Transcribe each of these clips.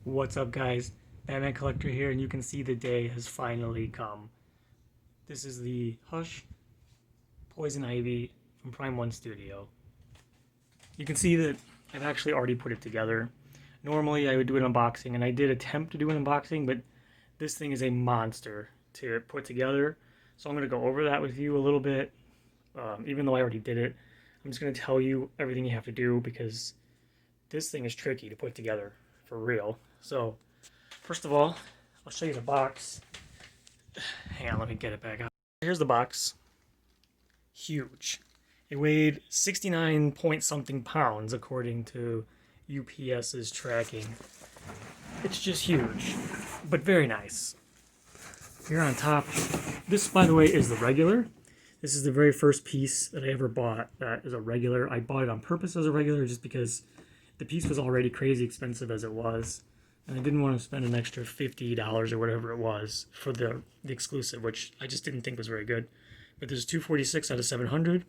What's up, guys? Batman Collector here, and you can see the day has finally come. This is the Hush Poison Ivy from Prime 1 Studio. You can see that I've actually already put it together. Normally I would do an unboxing, and I did attempt to do an unboxing, but this thing is a monster to put together. So I'm going to go over that with you a little bit, even though I already did it. I'm just going to tell you everything you have to do because this thing is tricky to put together for real. So first of all, I'll show you the box. Hang on, let me get it back out. Here's the box. Huge. It weighed 69 point something pounds according to UPS's tracking. It's just huge, but very nice. Here on top, this, by the way, is the regular. This is the very first piece that I ever bought that is a regular. I bought it on purpose as a regular just because the piece was already crazy expensive as it was. And I didn't want to spend an extra $50 or whatever it was for the exclusive, which I just didn't think was very good. But there's 246 out of 700.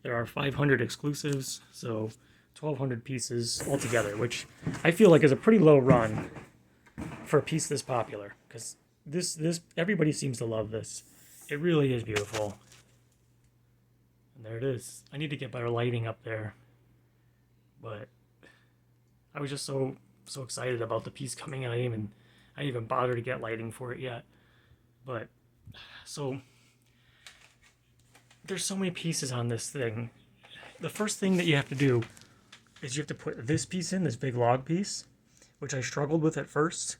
There are 500 exclusives, so 1,200 pieces altogether, which I feel like is a pretty low run for a piece this popular. Because this everybody seems to love this. It really is beautiful. And there it is. I need to get better lighting up there. But I was just so excited about the piece coming in. I didn't even bother to get lighting for it yet. But so there's so many pieces on this thing. The first thing that you have to do is you have to put this piece in, this big log piece, which I struggled with at first,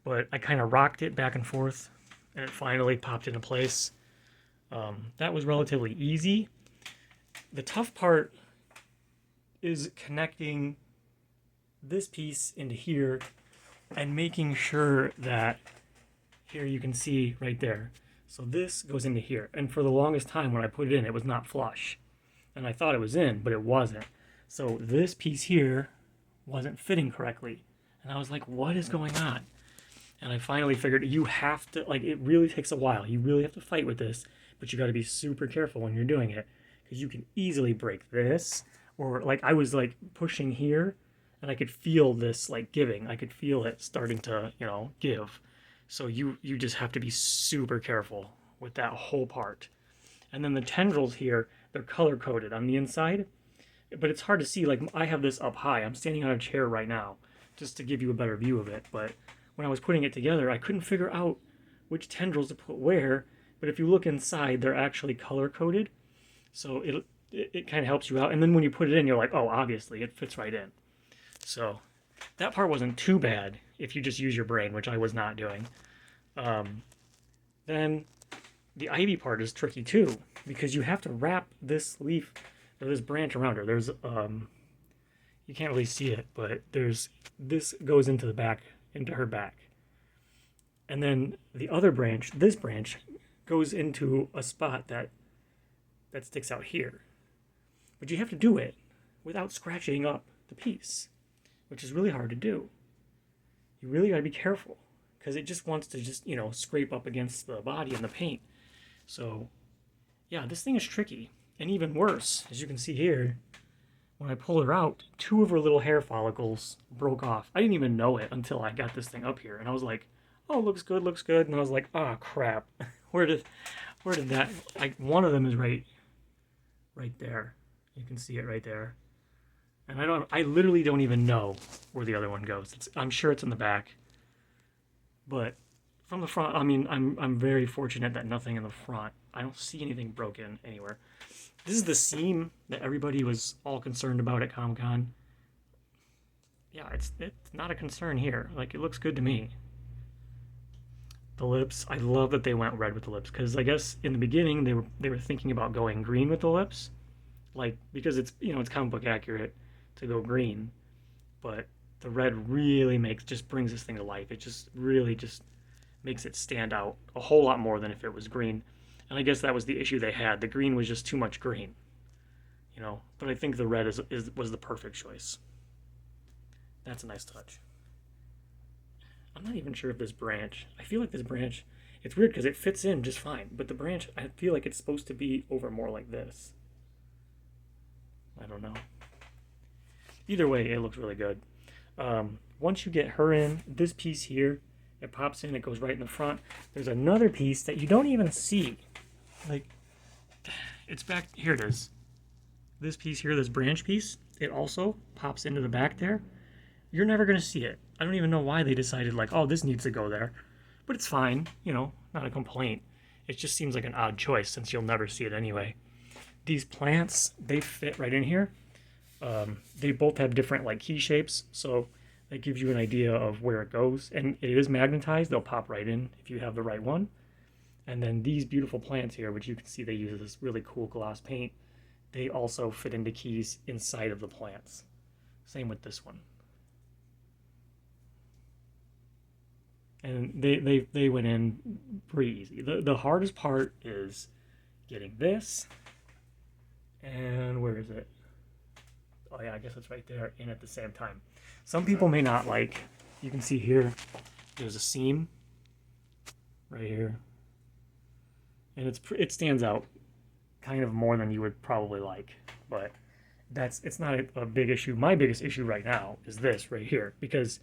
but I kind of rocked it back and forth and it finally popped into place. That was relatively easy. The tough part is connecting this piece into here and making sure that here you can see right there. So this goes into here. And for the longest time when I put it in, it was not flush. And I thought it was in, but it wasn't. So this piece here wasn't fitting correctly. And I was like, what is going on? And I finally figured you have to, like, it really takes a while. You really have to fight with this, but you got to be super careful when you're doing it because you can easily break this. Or like I was like pushing here and I could feel this like giving. I could feel it starting to, give. So you just have to be super careful with that whole part. And then the tendrils here, they're color coded on the inside, but it's hard to see. Like I have this up high. I'm standing on a chair right now just to give you a better view of it. But when I was putting it together, I couldn't figure out which tendrils to put where. But if you look inside, they're actually color coded. So it kind of helps you out. And then when you put it in, you're like, oh, obviously it fits right in. So that part wasn't too bad if you just use your brain, which I was not doing. Then the ivy part is tricky too, because you have to wrap this leaf or this branch around her. There's you can't really see it, but this goes into the back, into her back. And then the other branch, this branch, goes into a spot that sticks out here. But you have to do it without scratching up the piece, which is really hard to do. You really got to be careful because it just wants to scrape up against the body and the paint. So yeah, this thing is tricky. And even worse, as you can see here, when I pulled her out, 2 of her little hair follicles broke off. I didn't even know it until I got this thing up here. And I was like, oh, looks good, looks good. And I was like, oh, crap. Where did that, like, one of them is right there. You can see it right there. And I literally don't even know where the other one goes. I'm sure it's in the back. But from the front, I mean, I'm very fortunate that nothing in the front. I don't see anything broken anywhere. This is the seam that everybody was all concerned about at Comic-Con. Yeah, it's not a concern here. Like, it looks good to me. The lips, I love that they went red with the lips, because I guess in the beginning they were thinking about going green with the lips, like because it's it's comic book accurate to go green, but the red really just brings this thing to life. It just really just makes it stand out a whole lot more than if it was green. And I guess that was the issue they had. The green was just too much green, But I think the red was the perfect choice. That's a nice touch. I'm not even sure if this branch, I feel like this branch, it's weird because it fits in just fine, but the branch, I feel like it's supposed to be over more like this. I don't know. Either way, it looks really good. once you get her in, this piece here, it pops in, it goes right in the front. There's another piece that you don't even see. Like, it's back, here it is. This piece here, this branch piece, it also pops into the back there. You're never going to see it. I don't even know why they decided, like, oh, this needs to go there. But it's fine, you know, not a complaint. It just seems like an odd choice since you'll never see it anyway. These plants, they fit right in here. They both have different, like, key shapes, so that gives you an idea of where it goes. And it is magnetized. They'll pop right in if you have the right one. And then these beautiful plants here, which you can see they use this really cool gloss paint, they also fit into keys inside of the plants. Same with this one. And they went in pretty easy. The hardest part is getting this. And where is it? Oh yeah, I guess it's right there in at the same time. Some people may not like, you can see here, there's a seam right here. And it stands out kind of more than you would probably like. But it's not a big issue. My biggest issue right now is this right here. Because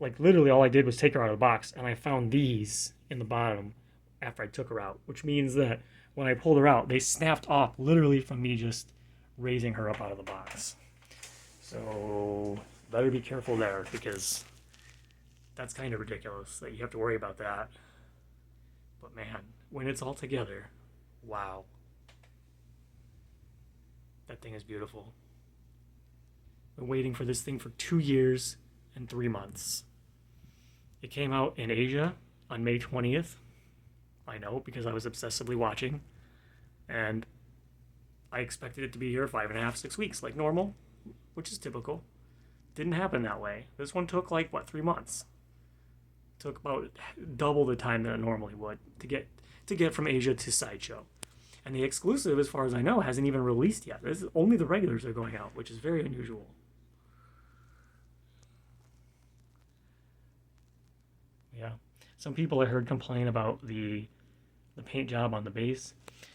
like literally all I did was take her out of the box and I found these in the bottom after I took her out. Which means that when I pulled her out, they snapped off literally from me just raising her up out of the box. So better be careful there because that's kind of ridiculous that you have to worry about that. But man, when it's all together, wow. That thing is beautiful. Been waiting for this thing for 2 years and 3 months. It came out in Asia on May 20th. I know because I was obsessively watching. And I expected it to be here 5.5, 6 weeks like normal, which is typical. Didn't happen that way. This one took like, what, 3 months? Took about double the time that it normally would to get from Asia to Sideshow. And the exclusive, as far as I know, hasn't even released yet. This is only the regulars are going out, which is very unusual. Yeah. Some people I heard complain about the paint job on the base.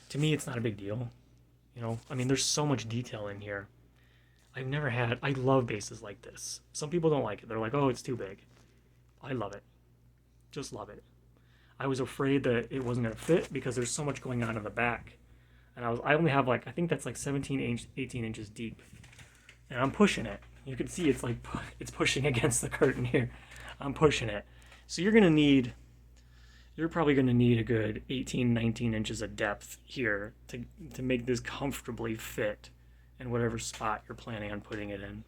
To me, it's not a big deal. You know, I mean, there's so much detail in here. I love bases like this. Some people don't like it. They're like, oh, it's too big. I love it. Just love it. I was afraid that it wasn't going to fit because there's so much going on in the back. And I only have like, I think that's like 18 inches deep. And I'm pushing it. You can see it's like, it's pushing against the curtain here. I'm pushing it. So you're probably going to need a good 18, 19 inches of depth here to make this comfortably fit in whatever spot you're planning on putting it in.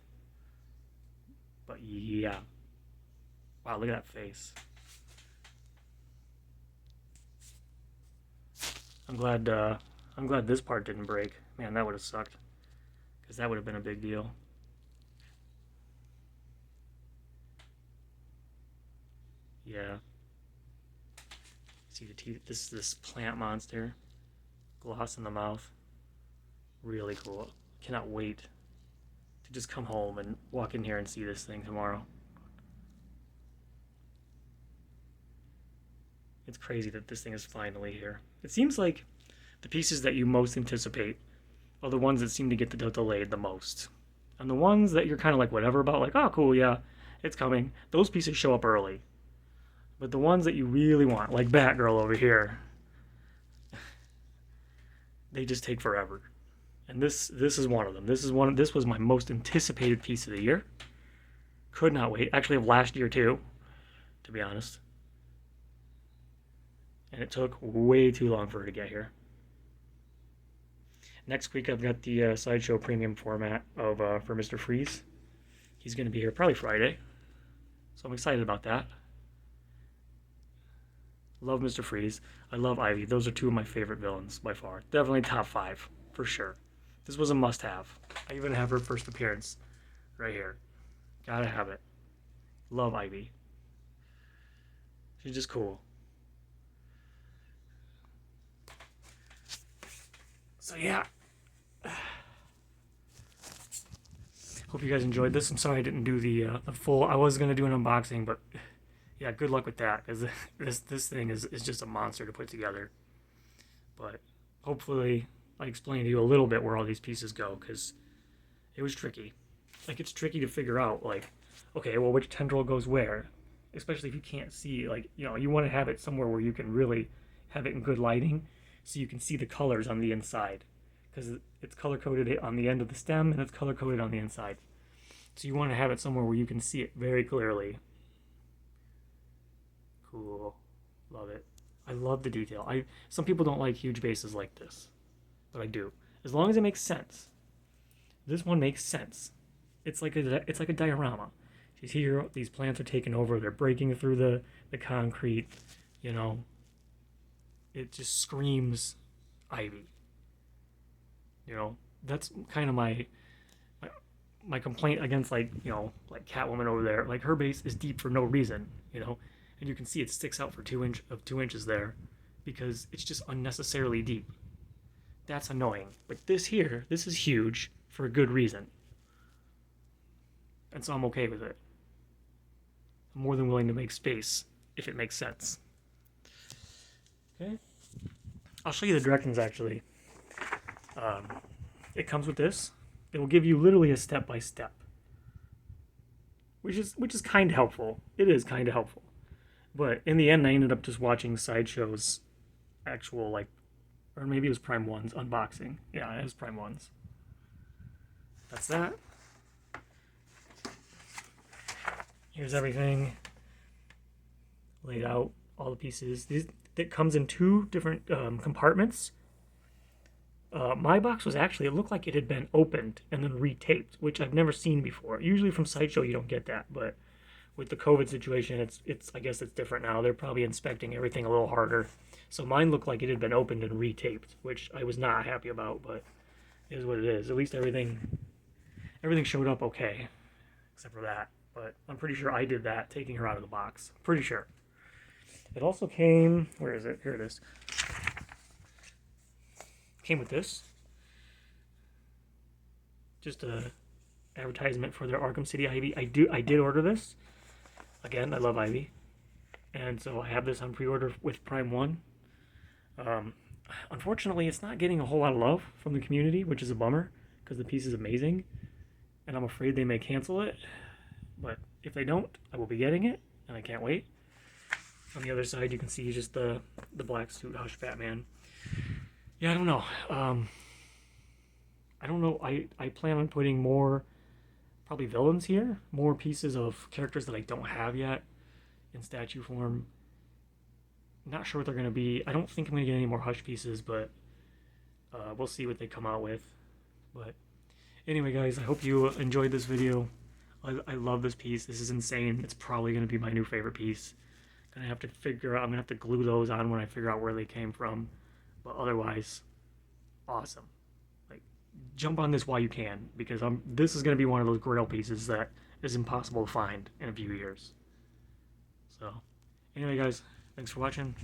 But yeah. Wow, look at that face. I'm glad this part didn't break. Man, that would have sucked. Because that would have been a big deal. Yeah. See the teeth. This plant monster. Gloss in the mouth. Really cool. Cannot wait to just come home and walk in here and see this thing tomorrow. It's crazy that this thing is finally here. It seems like the pieces that you most anticipate are the ones that seem to get delayed the most. And the ones that you're kind of like whatever about, like, oh cool, yeah, it's coming. Those pieces show up early. But the ones that you really want, like Batgirl over here, they just take forever. And this is one of them. This was my most anticipated piece of the year. Could not wait. Actually, of last year too, to be honest. And it took way too long for her to get here. Next week, I've got the Sideshow Premium format of for Mr. Freeze. He's going to be here probably Friday. So I'm excited about that. Love Mr. Freeze. I love Ivy. Those are two of my favorite villains by far. Definitely top 5, for sure. This was a must-have. I even have her first appearance right here. Gotta have it. Love Ivy. She's just cool. So yeah. Hope you guys enjoyed this. I'm sorry I didn't do the full. I was gonna do an unboxing, but yeah, good luck with that because this thing is just a monster to put together. But hopefully I explained to you a little bit where all these pieces go because it was tricky. Like it's tricky to figure out like okay, well, which tendril goes where? Especially if you can't see, like, you want to have it somewhere where you can really have it in good lighting so you can see the colors on the inside. Because it's color coded on the end of the stem and it's color coded on the inside. So you want to have it somewhere where you can see it very clearly. Cool. Love it. I love the detail. Some people don't like huge bases like this, but I do. As long as it makes sense. This one makes sense. It's like a diorama. She's here. These plants are taking over. They're breaking through the concrete. You know, it just screams Ivy. You know, that's kind of my complaint against, like, like Catwoman over there. Like, her base is deep for no reason. And you can see it sticks out for 2 inches there because it's just unnecessarily deep. That's annoying. But this is huge for a good reason. And so I'm okay with it. I'm more than willing to make space if it makes sense. Okay. I'll show you the directions, actually. It comes with this. It will give you literally a step-by-step. Which is kind of helpful. It is kind of helpful. But in the end, I ended up just watching Sideshow's actual, like, or maybe it was Prime 1's unboxing. Yeah, it was Prime 1's. That's that. Here's everything laid out, all the pieces. It comes in 2 different compartments. My box was actually, it looked like it had been opened and then retaped, which I've never seen before. Usually from Sideshow you don't get that, but with the COVID situation, it's I guess it's different now. They're probably inspecting everything a little harder. So mine looked like it had been opened and retaped, which I was not happy about, but it is what it is. At least everything showed up okay, except for that. But I'm pretty sure I did that, taking her out of the box. Pretty sure. It also came, where is it? Here it is. Came with this. Just a advertisement for their Arkham City Ivy. I did order this. Again, I love Ivy. And so I have this on pre-order with Prime 1. Unfortunately, it's not getting a whole lot of love from the community, which is a bummer, because the piece is amazing. And I'm afraid they may cancel it. But if they don't, I will be getting it, and I can't wait. On the other side, you can see just the black suit Hush Batman. Yeah, I don't know. I don't know. I plan on putting more, probably villains here. More pieces of characters that I don't have yet in statue form. Not sure what they're going to be. I don't think I'm going to get any more Hush pieces, but we'll see what they come out with. But anyway, guys, I hope you enjoyed this video. I love this piece. This is insane. It's probably going to be my new favorite piece. I'm going to have to glue those on when I figure out where they came from. But otherwise, awesome. Like, jump on this while you can, because this is going to be one of those grail pieces that is impossible to find in a few years. So, anyway, guys, thanks for watching.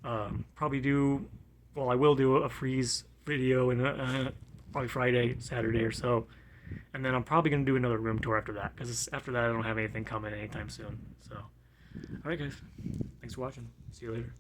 I will do a freeze video in probably Friday, Saturday or so. And then I'm probably going to do another room tour after that, because after that I don't have anything coming anytime soon. So, alright, guys. Thanks for watching. See you later.